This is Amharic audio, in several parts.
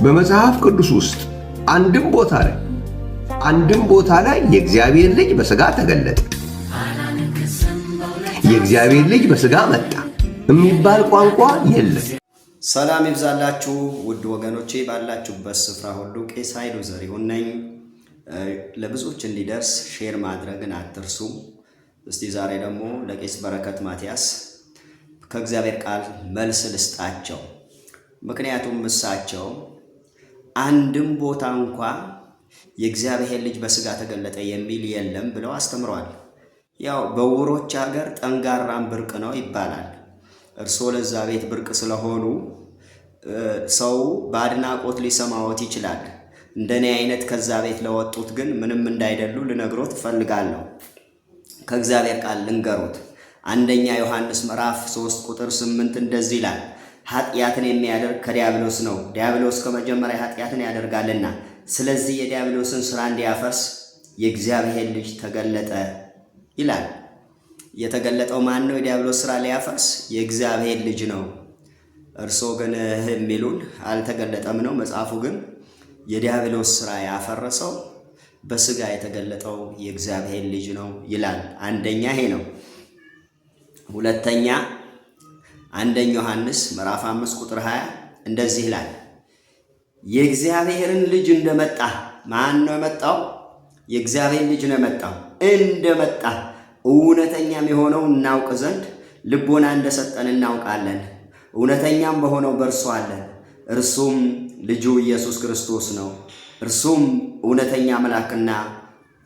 በመጽሐፍ ቅዱስ ውስጥ አንድም ቦታ ላይ የእግዚአብሔር ልጅ በሥጋ ተገለጠ፣ የእግዚአብሔር ልጅ በሥጋ መጣ የሚባል ቋንቋ የለም። ሰላም ይብዛላችሁ ውድ ወገኖቼ፣ ባላችሁበት ስፍራ ሁሉ ቄስ ኃይሉ ዘሪሁን ነኝ። ለብዙዎች እንዲደርስ ሼር ማድረግን አትርሱ። እስቲ ዛሬ ደግሞ ለቄስ በረከት ማቲያስ ከእግዚአብሔር ቃል መልስ ልስጣቸው። ምክንያቱም እሳቸው አንድም ቦታ እንኳ የእግዚአብሔር ልጅ በሥጋ ተገለጠ የሚል የለም ብለው አስተምረዋል። ያው በዕውሮች ሀገር ጠንጋራም ብርቅ ነው ይባላል። እርስዎ ለዛ ቤት ብርቅ ስለሆኑ ሰው በአድናቆት ሊሰማዎት ይችላል። እንደኔ አይነት ከዛ ቤት ለወጡት ግን ምንም እንዳይደሉ ልነግሮት እፈልጋለሁ። ከእግዚአብሔር ቃል ልንገሮት። አንደኛ ዮሐንስ ምዕራፍ 3 ቁጥር 8 እንደዚህ ይላል፣ ኃጢአትን የሚያደርግ ከዲያብሎስ ነው፣ ዲያብሎስ ከመጀመሪያ ኃጢአትን ያደርጋልና፣ ስለዚህ የዲያብሎስን ሥራ እንዲያፈርስ የእግዚአብሔር ልጅ ተገለጠ ይላል። የተገለጠው ማን ነው? የዲያብሎስ ሥራ ሊያፈርስ የእግዚአብሔር ልጅ ነው። እርስዎ ግን የሚሉን አልተገለጠም ነው። መጽሐፉ ግን የዲያብሎስ ሥራ ያፈረሰው በሥጋ የተገለጠው የእግዚአብሔር ልጅ ነው ይላል። አንደኛ ይሄ ነው። ሁለተኛ አንደኛ ዮሐንስ ምዕራፍ 5 ቁጥር 20 እንደዚህ ይላል፣ የእግዚአብሔርን ልጅ እንደመጣ። ማን ነው የመጣው? የእግዚአብሔር ልጅ ነው የመጣው። እንደመጣ እውነተኛም የሆነው እናውቅ ዘንድ ልቦና እንደሰጠን እናውቃለን። እውነተኛም በሆነው በእርሱ አለን፣ እርሱም ልጁ ኢየሱስ ክርስቶስ ነው። እርሱም እውነተኛ አምላክና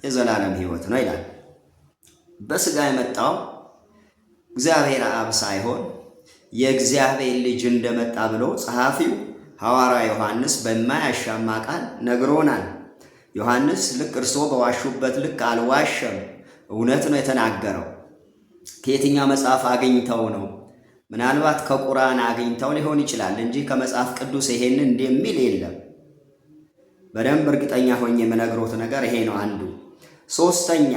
የዘላለም ሕይወት ነው ይላል። በሥጋ የመጣው እግዚአብሔር አብ ሳይሆን የእግዚአብሔር ልጅ እንደመጣ ብሎ ጸሐፊው ሐዋርያ ዮሐንስ በማያሻማ ቃል ነግሮናል። ዮሐንስ ልክ እርስዎ በዋሹበት ልክ አልዋሸም፣ እውነት ነው የተናገረው። ከየትኛው መጽሐፍ አግኝተው ነው? ምናልባት ከቁርአን አግኝተው ሊሆን ይችላል እንጂ ከመጽሐፍ ቅዱስ ይሄንን እንደሚል የለም። በደንብ እርግጠኛ ሆኜ የምነግሮት ነገር ይሄ ነው አንዱ። ሶስተኛ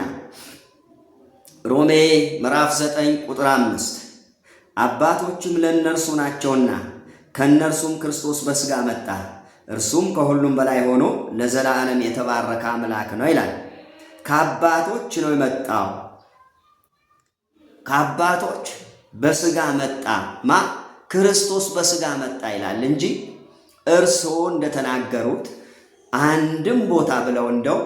ሮሜ ምዕራፍ 9 ቁጥር 5 አባቶችም ለእነርሱ ናቸውና ከእነርሱም ክርስቶስ በሥጋ መጣ፣ እርሱም ከሁሉም በላይ ሆኖ ለዘላለም የተባረከ አምላክ ነው ይላል። ከአባቶች ነው የመጣው። ከአባቶች በሥጋ መጣ። ክርስቶስ በሥጋ መጣ ይላል እንጂ እርስዎ እንደተናገሩት አንድም ቦታ ብለው እንደው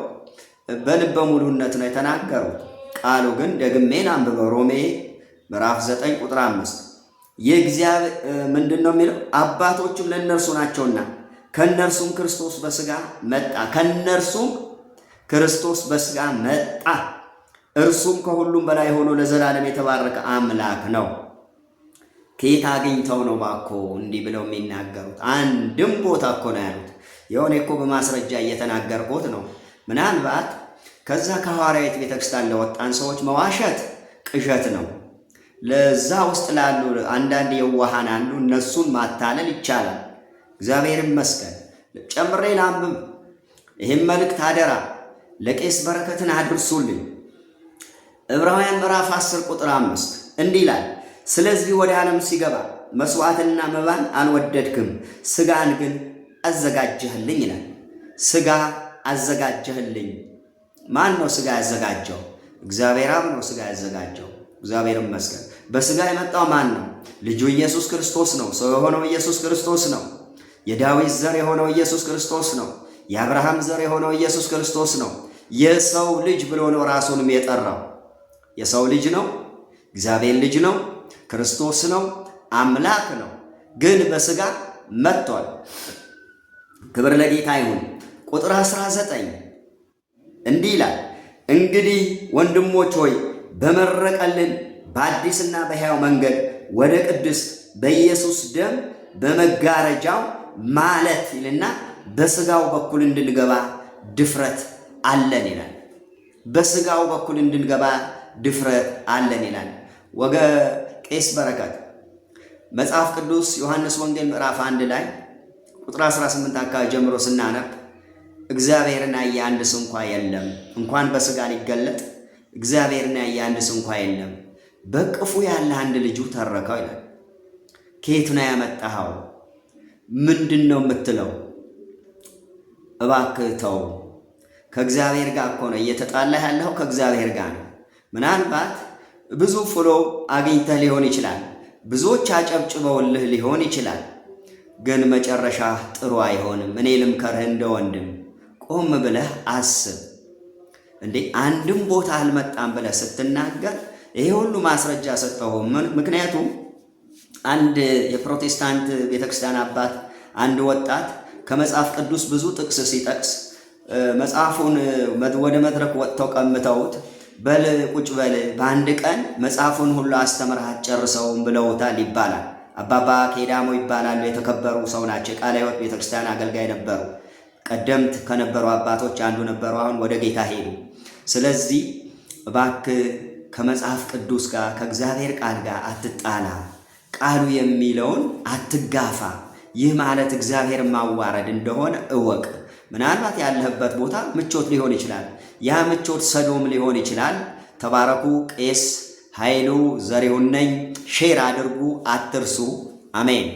በልበ ሙሉነት ነው የተናገሩት። ቃሉ ግን ደግሜን አንብበው ሮሜ ምዕራፍ 9 ቁጥር 5 የእግዚአብሔር ምንድን ነው የሚለው? አባቶችም ለእነርሱ ናቸውና ከእነርሱም ክርስቶስ በሥጋ መጣ። ከእነርሱም ክርስቶስ በሥጋ መጣ፣ እርሱም ከሁሉም በላይ ሆኖ ለዘላለም የተባረከ አምላክ ነው። ከየት አግኝተው ነው ባኮ እንዲህ ብለው የሚናገሩት? አንድም ቦታ እኮ ነው ያሉት። የሆነ እኮ በማስረጃ እየተናገርኩት ነው። ምናልባት ከዛ ከሐዋርያዊት ቤተክርስቲያን ለወጣን ሰዎች መዋሸት ቅዠት ነው። ለዛ ውስጥ ላሉ አንዳንድ የዋሃን አሉ፣ እነሱን ማታለል ይቻላል። እግዚአብሔር ይመስገን። ጨምሬ ላንብብ። ይህም መልእክት አደራ ለቄስ በረከትን አድርሱልኝ። ዕብራውያን ምዕራፍ 10 ቁጥር 5 እንዲህ ይላል፣ ስለዚህ ወደ ዓለም ሲገባ መሥዋዕትና መባን አልወደድክም፣ ሥጋን ግን አዘጋጀህልኝ ይላል። ሥጋ አዘጋጀህልኝ። ማን ነው ሥጋ ያዘጋጀው? እግዚአብሔር አብ ነው ሥጋ ያዘጋጀው። እግዚአብሔር ይመስገን። በሥጋ የመጣው ማን ነው? ልጁ ኢየሱስ ክርስቶስ ነው። ሰው የሆነው ኢየሱስ ክርስቶስ ነው። የዳዊት ዘር የሆነው ኢየሱስ ክርስቶስ ነው። የአብርሃም ዘር የሆነው ኢየሱስ ክርስቶስ ነው። የሰው ልጅ ብሎ ነው ራሱንም የጠራው። የሰው ልጅ ነው፣ እግዚአብሔር ልጅ ነው፣ ክርስቶስ ነው፣ አምላክ ነው። ግን በሥጋ መጥቷል። ክብር ለጌታ ይሁን። ቁጥር 19 እንዲህ ይላል፣ እንግዲህ ወንድሞች ሆይ በመረቀልን በአዲስና በሕያው መንገድ ወደ ቅድስት በኢየሱስ ደም በመጋረጃው ማለት ይልና በሥጋው በኩል እንድንገባ ድፍረት አለን ይላል። በሥጋው በኩል እንድንገባ ድፍረት አለን ይላል። ወገ ቄስ በረከት መጽሐፍ ቅዱስ ዮሐንስ ወንጌል ምዕራፍ 1 ላይ ቁጥር 18 አካባቢ ጀምሮ ስናነብ እግዚአብሔርን ያየ አንድ ስንኳ የለም፣ እንኳን በሥጋ ሊገለጥ እግዚአብሔርን ያየ አንድ ስንኳ የለም፣ በቅፉ ያለ አንድ ልጁ ተረከው ይላል። ከየት ነው ያመጣኸው? ምንድን ነው የምትለው? እባክህ ተው። ከእግዚአብሔር ጋር እኮ ነው እየተጣላህ ያለው፣ ከእግዚአብሔር ጋር ነው። ምናልባት ብዙ ፍሎ አግኝተህ ሊሆን ይችላል፣ ብዙዎች አጨብጭበውልህ ሊሆን ይችላል። ግን መጨረሻ ጥሩ አይሆንም። እኔ ልምከርህ እንደ ወንድም ቆም ብለህ አስብ። እንዴ አንድም ቦታ አልመጣም ብለህ ስትናገር ይሄ ሁሉ ማስረጃ ሰጠው። ምክንያቱም አንድ የፕሮቴስታንት ቤተክርስቲያን አባት አንድ ወጣት ከመጽሐፍ ቅዱስ ብዙ ጥቅስ ሲጠቅስ መጽሐፉን ወደ መድረክ ወጥተው ቀምተውት በል ቁጭ በል በአንድ ቀን መጽሐፉን ሁሉ አስተምረህ አትጨርሰውም ብለውታል ይባላል። አባባ ኬዳሞ ይባላሉ። የተከበሩ ሰው ናቸው። ቃለ ሕይወት ቤተክርስቲያን አገልጋይ ነበሩ። ቀደምት ከነበሩ አባቶች አንዱ ነበሩ። አሁን ወደ ጌታ ሄዱ። ስለዚህ እባክህ ከመጽሐፍ ቅዱስ ጋር ከእግዚአብሔር ቃል ጋር አትጣላ፣ ቃሉ የሚለውን አትጋፋ። ይህ ማለት እግዚአብሔር ማዋረድ እንደሆነ እወቅ። ምናልባት ያለህበት ቦታ ምቾት ሊሆን ይችላል። ያ ምቾት ሰዶም ሊሆን ይችላል። ተባረኩ። ቄስ ኃይሉ ዘሪሁን ነኝ። ሼር አድርጉ፣ አትርሱ። አሜን።